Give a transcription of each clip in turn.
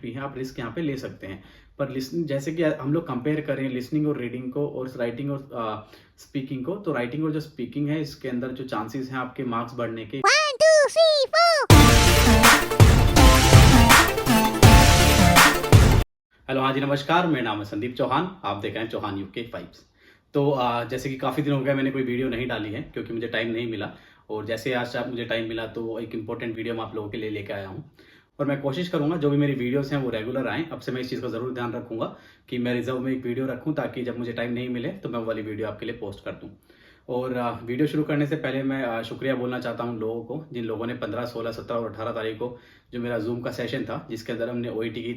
भी है, आप रिस्क यहाँ पे ले सकते हैं। पर लिसनिंग जैसे कि हम लोग कंपेयर करें लिसनिंग और रीडिंग को और राइटिंग और स्पीकिंग को, तो राइटिंग और जो स्पीकिंग है इसके अंदर जो चांसेस हैं आपके मार्क्स बढ़ने के। 1 2 3 4। हेलो, हाँ जी, नमस्कार। मेरा नाम है संदीप चौहान, आप देख रहे हैं चौहान यूके फाइव्स। तो जैसे कि काफ़ी दिन हो गए मैंने कोई वीडियो नहीं डाली है क्योंकि मुझे टाइम नहीं मिला, और जैसे आज मुझे टाइम मिला तो एक इम्पोर्टेंट वीडियो मैं आप लोगों के लिए लेके आया हूँ। और मैं कोशिश करूँगा जो भी मेरी वीडियोस हैं वो रेगुलर आएँ। अब से मैं इस चीज़ का ज़रूर ध्यान रखूँगा कि मैं रिजर्व में एक वीडियो रखूँ ताकि जब मुझे टाइम नहीं मिले तो मैं वो वाली वीडियो आपके लिए पोस्ट कर दूँ। और वीडियो शुरू करने से पहले मैं शुक्रिया बोलना चाहता हूँ लोगों को, जिन लोगों ने 15, 16, 17 और 18 तारीख को जो मेरा जूम का सेशन था जिसके अंदर हमने ओईटी की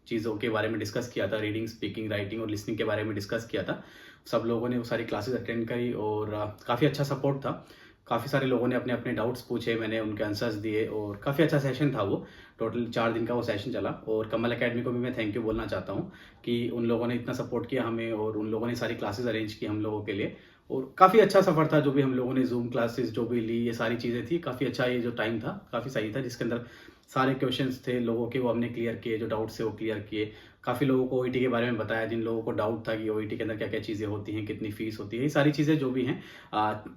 चीज़ों के बारे में डिस्कस किया था, रीडिंग, स्पीकिंग, राइटिंग और लिसनिंग के बारे में डिस्कस किया था। सब लोगों ने वो सारी क्लासेस अटेंड करी और काफ़ी अच्छा सपोर्ट था। काफ़ी सारे लोगों ने अपने अपने डाउट्स पूछे, मैंने उनके आंसर्स दिए और काफ़ी अच्छा सेशन था वो। टोटल 4 दिन का वो सेशन चला और कमल एकेडमी को भी मैं थैंक यू बोलना चाहता हूँ कि उन लोगों ने इतना सपोर्ट किया हमें और उन लोगों ने सारी क्लासेस अरेंज की हम लोगों के लिए। और काफ़ी अच्छा सफ़र था जो भी हम लोगों ने जूम क्लासेस जो भी ली, ये सारी चीज़ें थी। काफ़ी अच्छा ये जो टाइम था काफ़ी सही था, जिसके अंदर सारे क्वेश्चंस थे लोगों के वो हमने क्लियर किए, जो डाउट्स थे वो क्लियर किए। काफ़ी लोगों को ओईटी के बारे में बताया, जिन लोगों को डाउट था कि ओईटी के अंदर क्या क्या चीज़ें होती हैं, कितनी फीस होती है, ये सारी चीज़ें जो भी हैं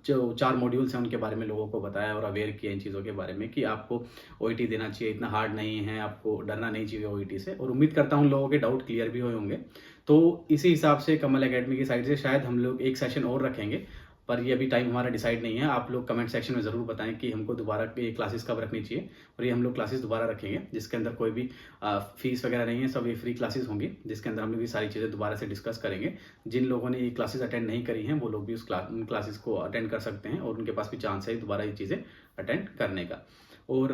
जो 4 मॉड्यूल्स हैं उनके बारे में लोगों को बताया और अवेयर किया इन चीज़ों के बारे में कि आपको ओईटी देना चाहिए, इतना हार्ड नहीं है, आपको डरना नहीं चाहिए ओईटी से। और उम्मीद करता हूँ लोगों के डाउट क्लियर भी हुए होंगे। तो इसी हिसाब से कमल एकेडमी की साइड से शायद हम लोग एक सेशन और रखेंगे, पर ये अभी टाइम हमारा डिसाइड नहीं है। आप लोग कमेंट सेक्शन में ज़रूर बताएं कि हमको दोबारा ये क्लासेस कब रखनी चाहिए, और ये हम लोग क्लासेस दोबारा रखेंगे जिसके अंदर कोई भी फीस वगैरह नहीं है, सब ये फ्री क्लासेस होंगी जिसके अंदर हम लोग ये सारी चीज़ें दोबारा से डिस्कस करेंगे। जिन लोगों ने ये क्लासेस अटेंड नहीं करी हैं वो लोग भी उन क्लासेस को अटेंड कर सकते हैं और उनके पास भी चांस है दोबारा ये चीज़ें अटेंड करने का। और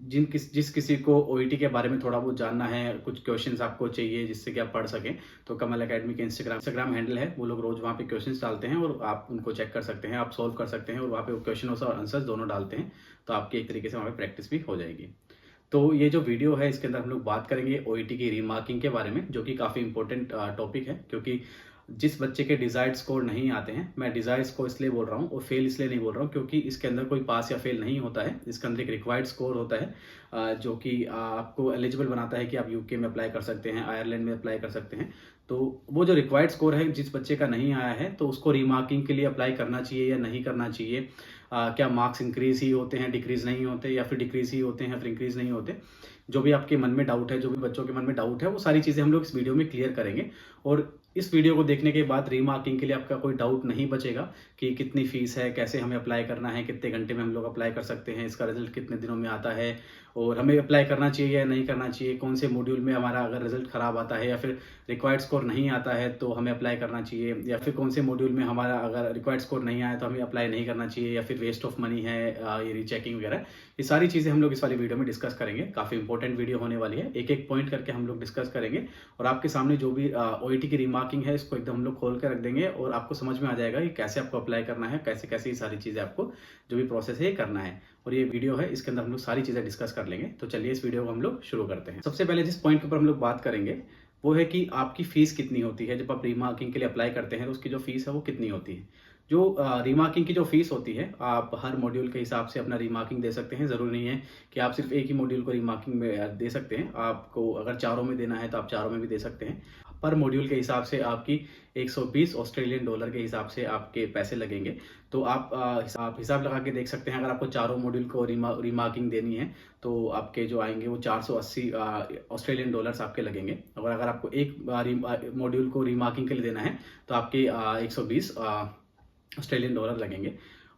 जिस किसी को ओईटी के बारे में थोड़ा बहुत जानना है, कुछ क्वेश्चंस आपको चाहिए जिससे कि आप पढ़ सकें, तो कमल एकेडमी के इंस्टाग्राम हैंडल है, वो लोग रोज़ वहाँ पे क्वेश्चंस डालते हैं और आप उनको चेक कर सकते हैं, आप सॉल्व कर सकते हैं और वहाँ पे वो क्वेश्चन और आंसर्स दोनों डालते हैं, तो आपकी एक तरीके से वहाँ पे प्रैक्टिस भी हो जाएगी। तो ये जो वीडियो है इसके अंदर हम लोग बात करेंगे ओईटी की रीमार्किंग के बारे में, जो कि काफ़ी इंपॉर्टेंट टॉपिक है क्योंकि जिस बच्चे के डिजायर्ड स्कोर नहीं आते हैं, मैं डिजायर्ड स्कोर इसलिए बोल रहा हूँ और फेल इसलिए नहीं बोल रहा हूँ क्योंकि इसके अंदर कोई पास या फेल नहीं होता है। इसके अंदर एक रिक्वायर्ड स्कोर होता है जो कि आपको एलिजिबल बनाता है कि आप यूके में अप्लाई कर सकते हैं, आयरलैंड में अप्लाई कर सकते हैं। तो वो जो रिक्वायर्ड स्कोर है, जिस बच्चे का नहीं आया है तो उसको रीमार्किंग के लिए अप्लाई करना चाहिए या नहीं करना चाहिए। क्या मार्क्स इंक्रीज ही होते हैं, डिक्रीज नहीं होते, या फिर डिक्रीज ही होते हैं फिर इंक्रीज नहीं होते। जो भी आपके मन में डाउट है, जो भी बच्चों के मन में डाउट है, वो सारी चीज़ें हम लोग इस वीडियो में क्लियर करेंगे। और इस वीडियो को देखने के बाद रीमार्किंग के लिए आपका कोई डाउट नहीं बचेगा कि कितनी फीस है, कैसे हमें अप्लाई करना है, कितने घंटे में हम लोग अप्लाई कर सकते हैं, इसका रिजल्ट कितने दिनों में आता है, और हमें अप्लाई करना चाहिए या नहीं करना चाहिए, कौन से मॉड्यूल में हमारा अगर रिजल्ट खराब आता है या फिर रिक्वायर्ड स्कोर नहीं आता है तो हमें अप्लाई करना चाहिए, या फिर कौन से मॉड्यूल में हमारा अगर रिक्वायर्ड स्कोर नहीं आया तो हमें अप्लाई नहीं करना चाहिए, या फिर वेस्ट ऑफ मनी है ये रीचेकिंग वगैरह। ये सारी चीज़ें हम लोग इस वाली वीडियो में डिस्कस करेंगे। काफ़ी इंपॉर्टेंट वीडियो होने वाली है, एक एक पॉइंट करके हम लोग डिस्कस करेंगे और आपके सामने जो भी ओईटी की रीमार्किंग है इसको एकदम हम लोग खोल कर रख देंगे और आपको समझ में आ जाएगा कि कैसे आपको अप्लाई करना है, कैसे कैसे ये सारी चीज़ें आपको जो भी प्रोसेस है ये करना है। और ये वीडियो है इसके अंदर हम लोग सारी चीज़ें डिस्कस कर लेंगे। तो चलिए इस वीडियो को हम लोग शुरू करते हैं। सबसे पहले जिस पॉइंट के ऊपर हम लोग बात करेंगे वो है कि आपकी फीस कितनी होती है। जब आप रीमार्किंग के लिए अप्लाई करते हैं तो उसकी जो फीस है वो कितनी होती है। जो रीमार्किंग की जो फीस होती है, आप हर मॉड्यूल के हिसाब से अपना रीमार्किंग दे सकते हैं। ज़रूरी नहीं है कि आप सिर्फ एक ही मॉड्यूल को रीमार्किंग में दे सकते हैं। आपको अगर चारों में देना है तो आप चारों में भी दे सकते हैं। पर मॉड्यूल के हिसाब से आपकी 120 ऑस्ट्रेलियन डॉलर के हिसाब से आपके पैसे लगेंगे। तो आप हिसाब लगा के देख सकते हैं, अगर आपको चारों मॉड्यूल को रीमार्किंग देनी है तो आपके जो आएंगे वो 480 ऑस्ट्रेलियन डॉलर्स आपके लगेंगे। और अगर आपको एक मॉड्यूल को रीमार्किंग के लिए देना है तो आपके 120 ऑस्ट्रेलियन डॉलर लगेंगे।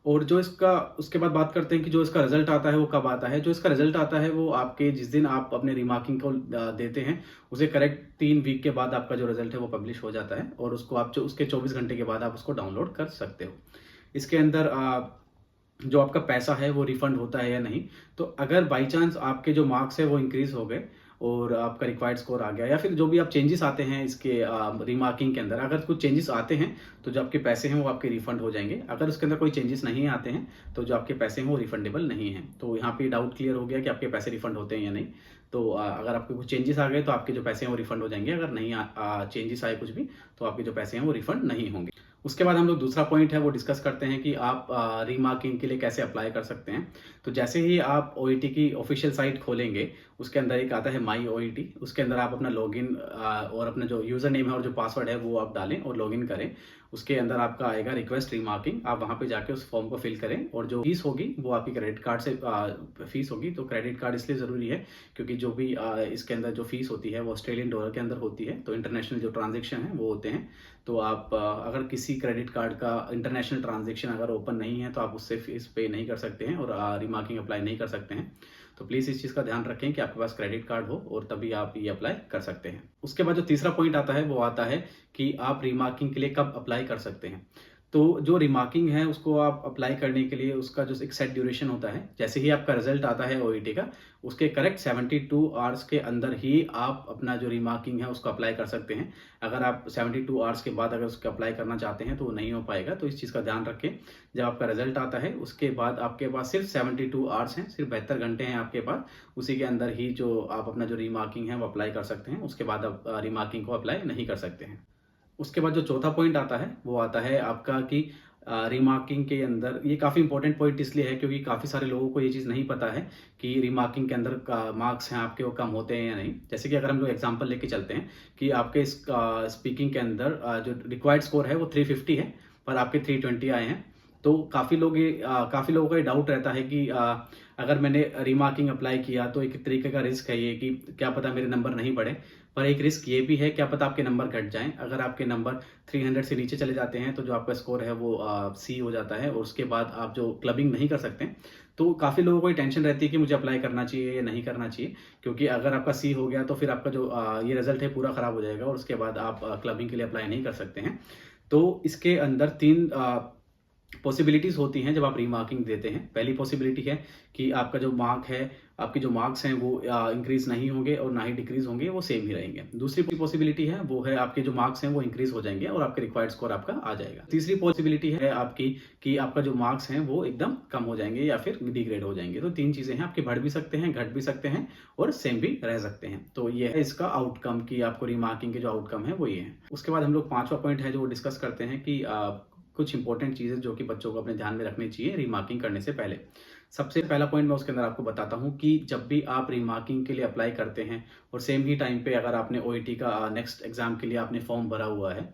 और जो इसका उसके बाद बात करते हैं कि जो इसका रिजल्ट आता है वो कब आता है। जो इसका रिजल्ट आता है वो आपके जिस दिन आप अपने रीमार्किंग को देते हैं उसे करेक्ट 3 वीक के बाद आपका जो रिजल्ट है वो पब्लिश हो जाता है और उसको आप जो उसके 24 घंटे के बाद आप उसको डाउनलोड कर सकते हो। इसके अंदर जो आपका पैसा है वो रिफंड होता है या नहीं। तो अगर बाई चांस आपके जो मार्क्स है वो इंक्रीज हो गए और आपका रिक्वायर्ड स्कोर आ गया, या फिर जो भी आप चेंजेस आते हैं इसके रीमार्किंग के अंदर, अगर कुछ चेंजेस आते हैं तो जो आपके पैसे हैं वो आपके रिफंड हो जाएंगे। अगर उसके अंदर कोई चेंजेस नहीं आते हैं तो जो आपके पैसे हैं वो रिफंडेबल नहीं है। तो यहाँ पे डाउट क्लियर हो गया कि आपके पैसे रिफंड होते हैं या नहीं। तो अगर आपके कुछ चेंजेस आ गए तो आपके जो पैसे हैं वो रिफंड हो जाएंगे। अगर नहीं चेंजेस आए कुछ भी तो आपके जो पैसे हैं वो रिफंड नहीं होंगे। उसके बाद हम लोग दूसरा पॉइंट है वो डिस्कस करते हैं कि आप रीमार्किंग के लिए कैसे अप्लाई कर सकते हैं। तो तो जैसे ही आप ओईटी की ऑफिशियल साइट खोलेंगे, उसके अंदर एक आता है माई ओईटी, उसके अंदर आप अपना लॉगिन और अपना जो यूज़र नेम है और जो पासवर्ड है वो आप डालें और लॉगिन करें। उसके अंदर आपका आएगा रिक्वेस्ट रीमार्किंग, आप वहाँ पे जाके उस फॉर्म को फिल करें और जो फीस होगी वो आपकी क्रेडिट कार्ड से फीस होगी। तो क्रेडिट कार्ड इसलिए ज़रूरी है क्योंकि जो भी इसके अंदर जो फीस होती है वो ऑस्ट्रेलियन डॉलर के अंदर होती है, तो इंटरनेशनल जो ट्रांजेक्शन है वो होते हैं। तो आप अगर किसी क्रेडिट कार्ड का इंटरनेशनल ट्रांजेक्शन अगर ओपन नहीं है तो आप उससे फीस पे नहीं कर सकते हैं और रीमार्किंग अप्लाई नहीं कर सकते हैं। तो प्लीज़ इस चीज़ का ध्यान रखें कि आपके पास क्रेडिट कार्ड हो और तभी आप ये अप्लाई कर सकते हैं। उसके बाद जो तीसरा पॉइंट आता है वो आता है कि आप रीमार्किंग के लिए कब अप्लाई कर सकते हैं। तो जो रिमार्किंग है उसको आप अप्लाई करने के लिए उसका जो एक सेट ड्यूरेशन होता है, जैसे ही आपका रिजल्ट आता है ओईटी का, उसके करेक्ट 72 आवर्स के अंदर ही आप अपना जो रिमार्किंग है उसको अप्लाई कर सकते हैं। अगर आप 72 आवर्स के बाद अगर उसको अप्लाई करना चाहते हैं तो वो नहीं हो पाएगा। तो इस चीज़ का ध्यान रखें। जब आपका रिजल्ट आता है उसके बाद आपके पास सिर्फ 72 आवर्स हैं, सिर्फ 72 घंटे हैं आपके पास। उसी के अंदर ही जो आप अपना जो रिमार्किंग है वो अप्लाई कर सकते हैं। उसके बाद आप रिमार्किंग को अप्लाई नहीं कर सकते हैं। उसके बाद जो चौथा पॉइंट आता है वो आता है आपका कि रिमार्किंग के अंदर, ये काफ़ी इंपॉर्टेंट पॉइंट इसलिए है क्योंकि काफ़ी सारे लोगों को ये चीज़ नहीं पता है कि रिमार्किंग के अंदर का मार्क्स हैं आपके वो कम होते हैं या नहीं। जैसे कि अगर हम लोग एग्जांपल लेके चलते हैं कि आपके स्पीकिंग के अंदर जो रिक्वायर्ड स्कोर है वो 350 है पर आपके 320 आए हैं। तो काफ़ी लोगों को ये डाउट रहता है कि अगर मैंने रिमार्किंग अप्लाई किया तो एक तरीके का रिस्क है ये कि क्या पता मेरे नंबर नहीं बढ़े। पर एक रिस्क ये भी है, क्या पता आपके नंबर घट जाएँ। अगर आपके नंबर 300 से नीचे चले जाते हैं तो जो आपका स्कोर है वो सी हो जाता है और उसके बाद आप जो क्लबिंग नहीं कर सकते। तो काफ़ी लोगों को ये टेंशन रहती है कि मुझे अप्लाई करना चाहिए या नहीं करना चाहिए, क्योंकि अगर आपका सी हो गया तो फिर आपका जो ये रिज़ल्ट है पूरा ख़राब हो जाएगा और उसके बाद आप क्लबिंग के लिए अप्लाई नहीं कर सकते हैं। तो इसके अंदर 3 पॉसिबिलिटीज़ होती हैं जब आप रीमार्किंग देते हैं। पहली पॉसिबिलिटी है कि आपका जो आपके जो मार्क्स हैं वो इंक्रीज़ नहीं होंगे और ना ही डिक्रीज़ होंगे, वो सेम ही रहेंगे। दूसरी पॉसिबिलिटी है वो है आपके जो मार्क्स हैं वो इंक्रीज़ हो जाएँगे और आपके रिक्वायर्ड स्कोर आपका आ जाएगा। तीसरी पॉसिबिलिटी है आपकी कि आपका जो मार्क्स हैं वो एकदम कम हो जाएँगे या फिर डिग्रेड हो जाएँगे। तो 3 चीज़ें हैं, आपके बढ़ भी सकते हैं, घट भी सकते हैं और सेम भी रह सकते हैं। तो ये है इसका आउटकम कि आपको रीमार्किंग के जो आउटकम है वो ये है। उसके बाद हम लोग 5वां पॉइंट है जो डिस्कस करते हैं कि कुछ इंपॉर्टेंट चीज़ें जो कि बच्चों को अपने ध्यान में रखनी चाहिए रीमार्किंग करने से पहले। सबसे पहला पॉइंट मैं उसके अंदर आपको बताता हूँ कि जब भी आप रीमार्किंग के लिए अप्लाई करते हैं और सेम ही टाइम पे अगर आपने ओईटी का नेक्स्ट एग्ज़ाम के लिए आपने फॉर्म भरा हुआ है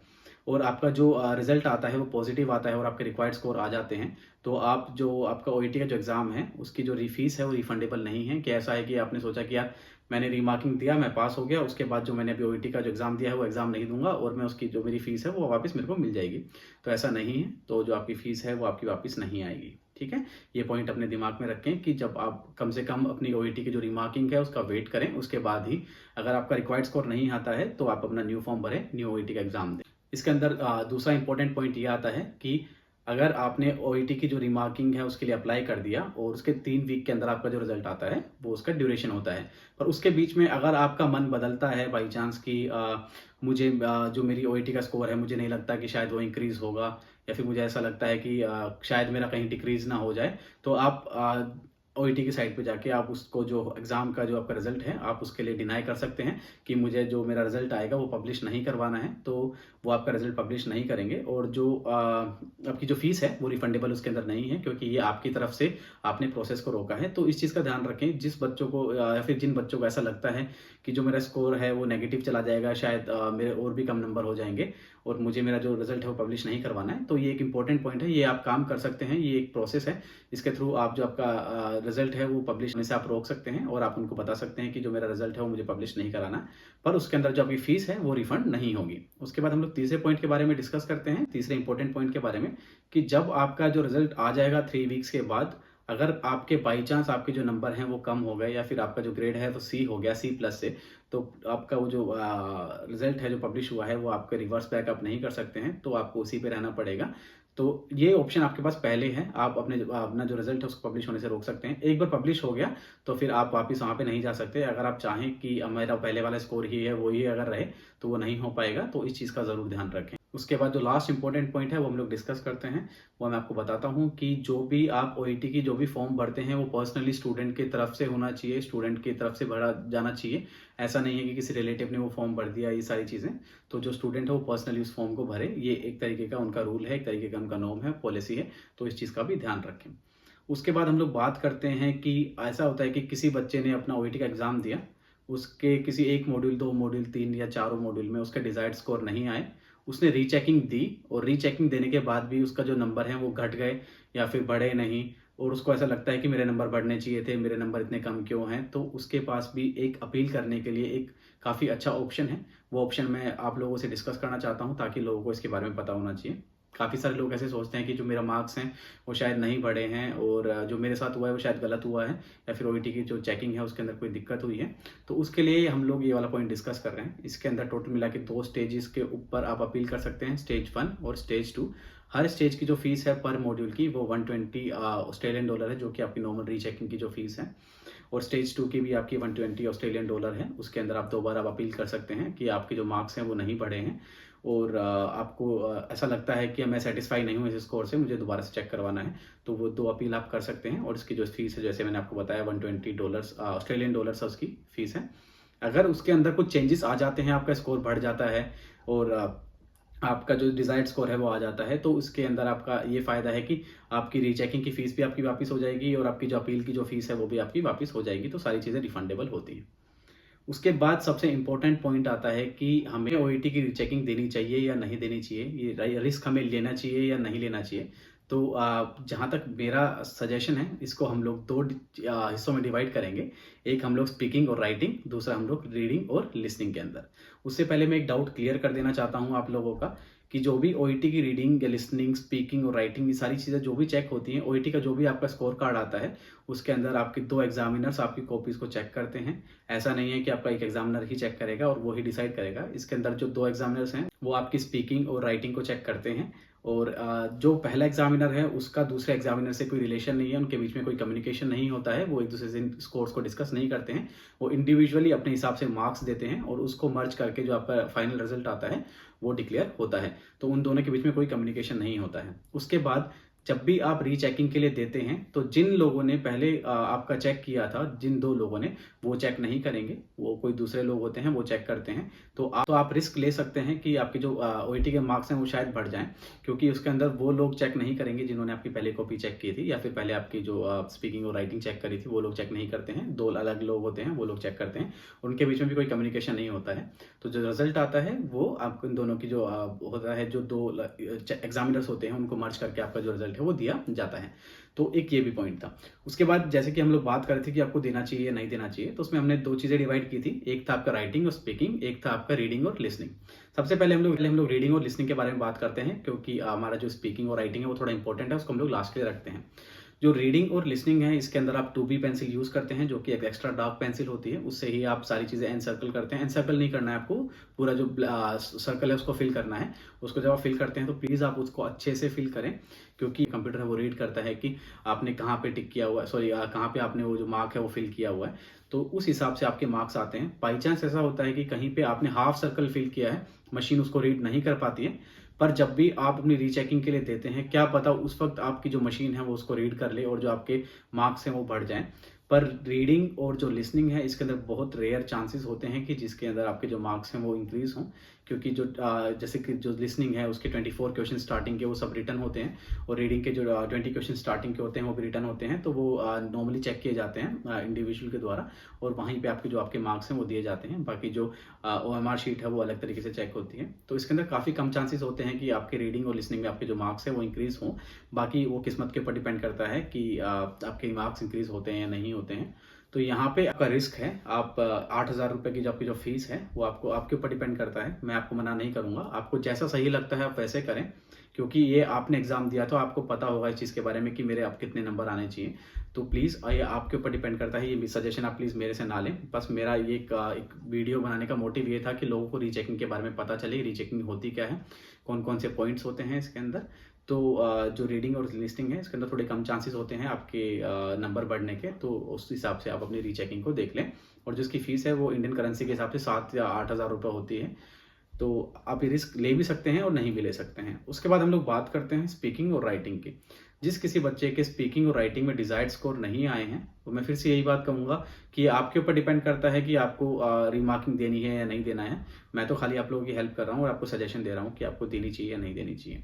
और आपका जो रिज़ल्ट आता है वो पॉजिटिव आता है और आपके रिक्वायर्ड स्कोर आ जाते हैं, तो आपका ओईटी का जो एग्ज़ाम है उसकी जो फ़ीस है वो रिफंडेबल नहीं है। कि ऐसा है कि आपने सोचा कि यार मैंने रीमार्किंग दिया, मैं पास हो गया, उसके बाद जो मैंने अभी ओईटी का जो एग्ज़ाम दिया है वो एग्ज़ाम नहीं दूँगा और मैं उसकी जो मेरी फ़ीस है वो वापस मेरे को मिल जाएगी। तो ऐसा नहीं है, तो जो आपकी फ़ीस है वो आपकी वापस नहीं आएगी। ठीक है? ये पॉइंट अपने दिमाग में रखें कि जब आप कम से कम अपनी ओईटी की जो रीमार्किंग है उसका वेट करें, उसके बाद ही अगर आपका रिक्वायर्ड स्कोर नहीं आता है तो आप अपना न्यू फॉर्म भरें, न्यू ओईटी का एग्ज़ाम दें। इसके अंदर दूसरा इंपॉर्टेंट पॉइंट ये आता है कि अगर आपने ओईटी की जो रीमार्किंग है उसके लिए अप्लाई कर दिया और उसके 3 वीक के अंदर आपका जो रिजल्ट आता है वो उसका ड्यूरेशन होता है। पर उसके बीच में अगर आपका मन बदलता है बाई चांस कि जो मेरी ओईटी का स्कोर है मुझे नहीं लगता कि शायद वो इंक्रीज़ होगा या फिर मुझे ऐसा लगता है कि शायद मेरा कहीं डिक्रीज़ ना हो जाए, तो आप ओईटी की साइट पे जाके आप उसको जो एग्ज़ाम का जो आपका रिज़ल्ट है, आप उसके लिए डिनाई कर सकते हैं कि मुझे जो मेरा रिज़ल्ट आएगा वो पब्लिश नहीं करवाना है, तो वो आपका रिज़ल्ट पब्लिश नहीं करेंगे और जो आपकी जो फ़ीस है वो रिफंडेबल उसके अंदर नहीं है, क्योंकि ये आपकी तरफ से आपने प्रोसेस को रोका है। तो इस चीज़ का ध्यान रखें, जिस बच्चों को या फिर जिन बच्चों को ऐसा लगता है कि जो मेरा स्कोर है वो नेगेटिव चला जाएगा, शायद मेरे और भी कम नंबर हो जाएँगे और मुझे मेरा जो रिज़ल्ट है वो पब्लिश नहीं करवाना है, तो ये एक इम्पॉर्टेंट पॉइंट है, ये आप काम कर सकते हैं। ये एक प्रोसेस है, इसके थ्रू आप जो आपका रिज़ल्ट है वो पब्लिश होने से आप रोक सकते हैं और आप उनको बता सकते हैं कि जो मेरा रिज़ल्ट है वो मुझे पब्लिश नहीं कराना है, पर उसके अंदर जो आपकी फ़ीस है वो रिफ़ंड नहीं होगी। उसके बाद हम लोग तीसरे पॉइंट के बारे में डिस्कस करते हैं, तीसरे इंपॉर्टेंट पॉइंट के बारे में कि जब आपका जो रिज़ल्ट आ जाएगा 3 वीक्स के बाद, अगर आपके बाई चांस आपके जो नंबर हैं वो कम हो गए या फिर आपका जो ग्रेड है वो सी हो गया, सी प्लस से, तो आपका वो जो रिज़ल्ट है जो पब्लिश हुआ है वो आपके रिवर्स बैक आप नहीं कर सकते हैं, तो आपको उसी पे रहना पड़ेगा। तो ये ऑप्शन आपके पास पहले है, आप अपना जो रिज़ल्ट है उसको पब्लिश होने से रोक सकते हैं। एक बार पब्लिश हो गया तो फिर आप वापस वहाँ पे नहीं जा सकते। अगर आप चाहें कि मेरा पहले वाला स्कोर ही है, वो ही अगर रहे, तो वो नहीं हो पाएगा, तो इस चीज़ का ज़रूर ध्यान रखें। उसके बाद जो लास्ट इंपॉर्टेंट पॉइंट है वो हम लोग डिस्कस करते हैं, वो मैं आपको बताता हूँ कि जो भी आप ओईटी की जो भी फॉर्म भरते हैं वो पर्सनली स्टूडेंट की तरफ से होना चाहिए, स्टूडेंट की तरफ से भरा जाना चाहिए। ऐसा नहीं है कि किसी रिलेटिव ने वो फॉर्म भर दिया, ये सारी चीज़ें। तो जो स्टूडेंट है वो पर्सनली उस फॉर्म को भरे, ये एक तरीके का उनका रूल है, एक तरीके का उनका नॉर्म है, पॉलिसी है, तो इस चीज़ का भी ध्यान रखें। उसके बाद हम लोग बात करते हैं कि ऐसा होता है कि किसी बच्चे ने अपना ओईटी का एग्ज़ाम दिया, उसके किसी 1 मॉड्यूल, 2 मॉड्यूल, 3 या चारों मॉड्यूल में उसके डिज़ायर्ड स्कोर नहीं आए। उसने रीचेकिंग दी और रीचेकिंग देने के बाद भी उसका जो नंबर है वो घट गए या फिर बढ़े नहीं, और उसको ऐसा लगता है कि मेरे नंबर बढ़ने चाहिए थे, मेरे नंबर इतने कम क्यों हैं? तो उसके पास भी एक अपील करने के लिए एक काफ़ी अच्छा ऑप्शन है। वो ऑप्शन मैं आप लोगों से डिस्कस करना चाहता हूँ ताकि लोगों को इसके बारे में पता होना चाहिए। काफ़ी सारे लोग ऐसे सोचते हैं कि जो मेरा मार्क्स हैं वो शायद नहीं बढ़े हैं, और जो मेरे साथ हुआ है वो शायद गलत हुआ है, या फिर ओईटी की जो चेकिंग है उसके अंदर कोई दिक्कत हुई है। तो उसके लिए हम लोग ये वाला पॉइंट डिस्कस कर रहे हैं। इसके अंदर टोटल मिला के 2 स्टेजेस के ऊपर आप अपील कर सकते हैं, स्टेज 1 और स्टेज 2। हर स्टेज की जो फीस है पर मॉड्यूल की वो $120 है, जो कि आपकी नॉर्मल रीचेकिंग की जो फीस है। और स्टेज 2 की भी आपकी $120 है। उसके अंदर आप दोबारा अपील कर सकते हैं कि आपके जो मार्क्स हैं वो नहीं बढ़े हैं, और आपको ऐसा लगता है कि मैं सैटिस्फाई नहीं हूँ इस स्कोर से, मुझे दोबारा से चेक करवाना है। तो वो 2 अपील आप कर सकते हैं, और इसकी जो फीस है जैसे मैंने आपको बताया $120 ऑस्ट्रेलियन डॉलर्स उसकी फीस है। अगर उसके अंदर कुछ चेंजेस आ जाते हैं, आपका स्कोर बढ़ जाता है और आपका जो डिज़ायर्ड स्कोर है वो आ जाता है, तो उसके अंदर आपका ये फ़ायदा है कि आपकी रीचेकिंग की फ़ीस भी आपकी वापस हो जाएगी, और आपकी जो अपील की जो फ़ीस है वो भी आपकी वापस हो जाएगी। तो सारी चीज़ें रिफंडेबल होती हैं। उसके बाद सबसे इम्पोर्टेंट पॉइंट आता है कि हमें ओईटी की रीचेकिंग देनी चाहिए या नहीं देनी चाहिए, ये रिस्क हमें लेना चाहिए या नहीं लेना चाहिए। तो जहाँ तक मेरा सजेशन है, इसको हम लोग 2 हिस्सों में डिवाइड करेंगे। एक हम लोग स्पीकिंग और राइटिंग, दूसरा हम लोग रीडिंग और लिसनिंग के अंदर। उससे पहले मैं एक डाउट क्लियर कर देना चाहता हूँ आप लोगों का, कि जो भी ओईटी की रीडिंग या लिसनिंग, स्पीकिंग और राइटिंग, ये सारी चीज़ें जो भी चेक होती हैं, ओईटी का जो भी आपका स्कोर कार्ड आता है, उसके अंदर आपके 2 एग्ज़ामिनर्स आपकी कॉपीज़ को चेक करते हैं। ऐसा नहीं है कि आपका एक एग्ज़ामिनर ही चेक करेगा और वो ही डिसाइड करेगा। इसके अंदर जो 2 एग्ज़ामिनर्स हैं, वो आपकी स्पीकिंग और राइटिंग को चेक करते हैं, और जो पहला एग्ज़ामिनर है, उसका दूसरे एग्ज़ामिनर से कोई रिलेशन नहीं है, उनके बीच में कोई कम्युनिकेशन नहीं होता है, वो एक-दूसरे से इन स्कोर्स को डिस्कस नहीं करते हैं। वो इंडिविजुअली अपने हिसाब से मार्क्स देते हैं, और उसको मर्ज करके जो आपका फाइनल रिज़ल्ट आता है, वो डिक्लेयर होता है। तो उन दोनों के बीच में कोई कम्युनिकेशन नहीं होता है। उसके बाद जब भी आप रीचेकिंग के लिए देते हैं, तो जिन लोगों ने पहले आपका चेक किया था, जिन 2 लोगों ने, वो चेक नहीं करेंगे, वो कोई दूसरे लोग होते हैं, वो चेक करते हैं। तो आप रिस्क ले सकते हैं कि आपके जो ओईटी के मार्क्स हैं वो शायद बढ़ जाएँ, क्योंकि उसके अंदर वो लोग चेक नहीं करेंगे जिन्होंने आपकी पहले कॉपी चेक की थी, या फिर पहले आपकी जो स्पीकिंग और राइटिंग चेक करी थी, वो लोग चेक नहीं करते हैं। 2 अलग लोग होते हैं, वो लोग चेक करते हैं। उनके बीच में भी कोई कम्युनिकेशन नहीं होता है। तो जो रिज़ल्ट आता है, वो आपको इन दोनों की जो होता है, जो 2 एग्ज़ामिनर्स होते हैं, उनको मर्ज करके आपका जो रिज़ल्ट है वो दिया जाता है। तो एक ये भी पॉइंट था। उसके बाद जैसे कि हम लोग बात कर रहे थे कि आपको देना चाहिए या नहीं देना चाहिए, तो उसमें हमने 2 चीज़ें डिवाइड की थी। एक था आपका राइटिंग और स्पीकिंग, एक था आपका रीडिंग और लिसनिंग। सबसे पहले हम लोग रीडिंग और लिसनिंग के बारे में बात करते हैं, क्योंकि हमारा जो स्पीकिंग और राइटिंग है वो थोड़ा इंपॉर्टेंट है, उसको हम लोग लास्ट के लिए रखते हैं। जो रीडिंग और लिसनिंग है, इसके अंदर आप 2B पेंसिल यूज़ करते हैं, जो कि एक एक्स्ट्रा डार्क पेंसिल होती है। उससे ही आप सारी चीज़ें एनसर्कल करते हैं। एनसर्कल नहीं करना है आपको, पूरा जो सर्कल है उसको फिल करना है। उसको जब आप फिल करते हैं, तो प्लीज़ आप उसको अच्छे से फिल करें, क्योंकि कंप्यूटर है वो रीड करता है कि आपने कहाँ पे टिक किया हुआ है, सॉरी कहाँ पे आपने वो जो मार्क है वो फिल किया हुआ है। तो उस हिसाब से आपके मार्क्स आते हैं। बाई चांस ऐसा होता है कि कहीं पे आपने हाफ सर्कल फिल किया है, मशीन उसको रीड नहीं कर पाती है, पर जब भी आप अपनी रीचेकिंग के लिए देते हैं, क्या पता उस वक्त आपकी जो मशीन है वो उसको रीड कर ले और जो आपके मार्क्स हैं वो बढ़ जाएँ। पर रीडिंग और जो लिसनिंग है, इसके अंदर बहुत रेयर चांसेस होते हैं कि जिसके अंदर आपके जो मार्क्स हैं वो इंक्रीज़ हों, क्योंकि जो जैसे कि जो लिसनिंग है उसके 24 क्वेश्चन स्टार्टिंग के वो सब रिटन होते हैं, और रीडिंग के जो 20 क्वेश्चन स्टार्टिंग के होते हैं वो भी रिटन होते हैं। तो वो नॉर्मली चेक किए जाते हैं इंडिविजुअल के द्वारा, और वहीं पे आपके जो आपके मार्क्स हैं वो दिए जाते हैं। बाकी जो ओएमआर शीट है वो अलग तरीके से चेक होती है। तो इसके अंदर काफ़ी कम चांसेस होते हैं कि आपके रीडिंग और लिसनिंग में आपके जो मार्क्स हैं वो इंक्रीज़ हों। बाकी वो किस्मत के ऊपर डिपेंड करता है कि आपके मार्क्स इंक्रीज़ होते हैं या नहीं होते हैं। तो यहाँ पे आपका रिस्क है। आप 8,000 रुपये की जो आपकी जो फीस है वो आपको आपके ऊपर डिपेंड करता है। मैं आपको मना नहीं करूँगा, आपको जैसा सही लगता है आप वैसे करें, क्योंकि ये आपने एग्ज़ाम दिया तो आपको पता होगा इस चीज़ के बारे में कि मेरे अब कितने नंबर आने चाहिए। तो प्लीज़ ये आपके ऊपर डिपेंड करता है, ये सजेशन आप प्लीज़ मेरे से ना लें। बस मेरा ये एक वीडियो बनाने का मोटिव ये था कि लोगों को रीचेकिंग के बारे में पता चले, रीचेकिंग होती क्या है, कौन-कौन से पॉइंट्स होते हैं इसके अंदर। तो जो रीडिंग और लिसनिंग है, इसके अंदर थोड़े कम चांसेस होते हैं आपके नंबर बढ़ने के, तो उस हिसाब से आप अपनी रीचेकिंग को देख लें। और जिसकी फ़ीस है वो इंडियन करेंसी के हिसाब से 7 या 8,000 रुपये होती है। तो आप ये रिस्क ले भी सकते हैं और नहीं भी ले सकते हैं। उसके बाद हम लोग बात करते हैं स्पीकिंग और राइटिंग की। जिस किसी बच्चे के स्पीकिंग और राइटिंग में डिज़ायर्ड स्कोर नहीं आए हैं, तो मैं फिर से यही बात कहूँगा कि आपके ऊपर डिपेंड करता है कि आपको रीमार्किंग देनी है या नहीं देना है। मैं तो खाली आप लोगों की हेल्प कर रहा हूँ और आपको सजेशन दे रहा हूँ कि आपको देनी चाहिए या नहीं देनी चाहिए।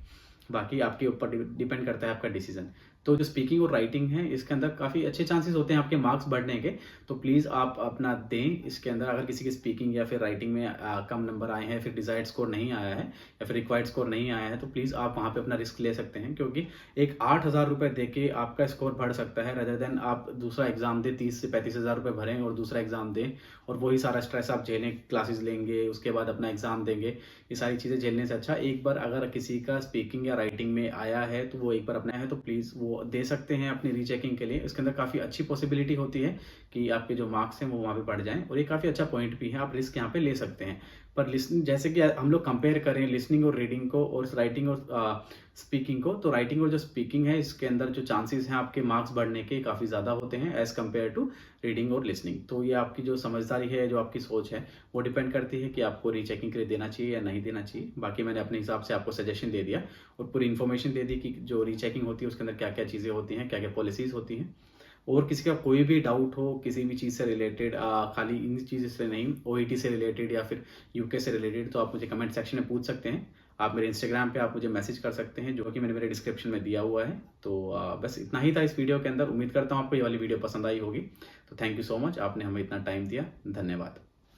बाकी आपके ऊपर डिपेंड करता है आपका डिसीज़न। तो जो स्पीकिंग और राइटिंग है इसके अंदर काफ़ी अच्छे चांसेस होते हैं आपके मार्क्स बढ़ने के। तो प्लीज़ आप अपना दें इसके अंदर। अगर किसी की स्पीकिंग या फिर राइटिंग में कम नंबर आए हैं, फिर डिज़ायर्ड स्कोर नहीं आया है या फिर रिक्वायर्ड स्कोर नहीं आया है, तो प्लीज़ आप वहाँ पे अपना रिस्क ले सकते हैं, क्योंकि एक 8,000 रुपये दे के आपका स्कोर बढ़ सकता है, रेदर देन आप दूसरा एग्ज़ाम दें, 30 से 35,000 रुपये भरें और दूसरा एग्ज़ाम दें और वही सारा स्ट्रेस आप झेलें, क्लासेस लेंगे, उसके बाद अपना एग्ज़ाम देंगे। ये सारी चीज़ें झेलने से अच्छा एक बार अगर किसी का स्पीकिंग या राइटिंग में आया है तो वो एक बार अपना है तो प्लीज़ वो दे सकते हैं अपनी रीचेकिंग के लिए। इसके अंदर काफ़ी अच्छी पॉसिबिलिटी होती है कि आपके जो मार्क्स हैं वो वहाँ पे बढ़ जाएँ, और ये काफ़ी अच्छा पॉइंट भी है, आप रिस्क यहाँ पे ले सकते हैं। पर लिसनिंग, जैसे कि हम लोग कंपेयर करें लिसनिंग और रीडिंग को और राइटिंग और स्पीकिंग को, तो राइटिंग और जो स्पीकिंग है इसके अंदर जो चांसेस हैं आपके मार्क्स बढ़ने के काफ़ी ज़्यादा होते हैं एज़ कम्पेयर टू रीडिंग और लिसनिंग। तो ये आपकी जो समझदारी है, जो आपकी सोच है, वो डिपेंड करती है कि आपको रीचेकिंग के लिए देना चाहिए या नहीं देना चाहिए। बाकी मैंने अपने हिसाब से आपको सजेशन दे दिया और पूरी इन्फॉर्मेशन दे दी कि जो रीचेकिंग होती है उसके अंदर क्या क्या चीज़ें होती हैं, क्या क्या पॉलिसीज़ होती हैं। और किसी का कोई भी डाउट हो किसी भी चीज़ से रिलेटेड, खाली इन चीज़ से नहीं, ओईटी से रिलेटेड या फिर यूके से रिलेटेड, तो आप मुझे कमेंट सेक्शन में पूछ सकते हैं। आप मेरे इंस्टाग्राम पे आप मुझे मैसेज कर सकते हैं, जो कि मैंने मेरे डिस्क्रिप्शन में दिया हुआ है। तो बस इतना ही था इस वीडियो के अंदर। उम्मीद करता हूँ आपको ये वाली वीडियो पसंद आई होगी। तो थैंक यू सो मच, आपने हमें इतना टाइम दिया। धन्यवाद।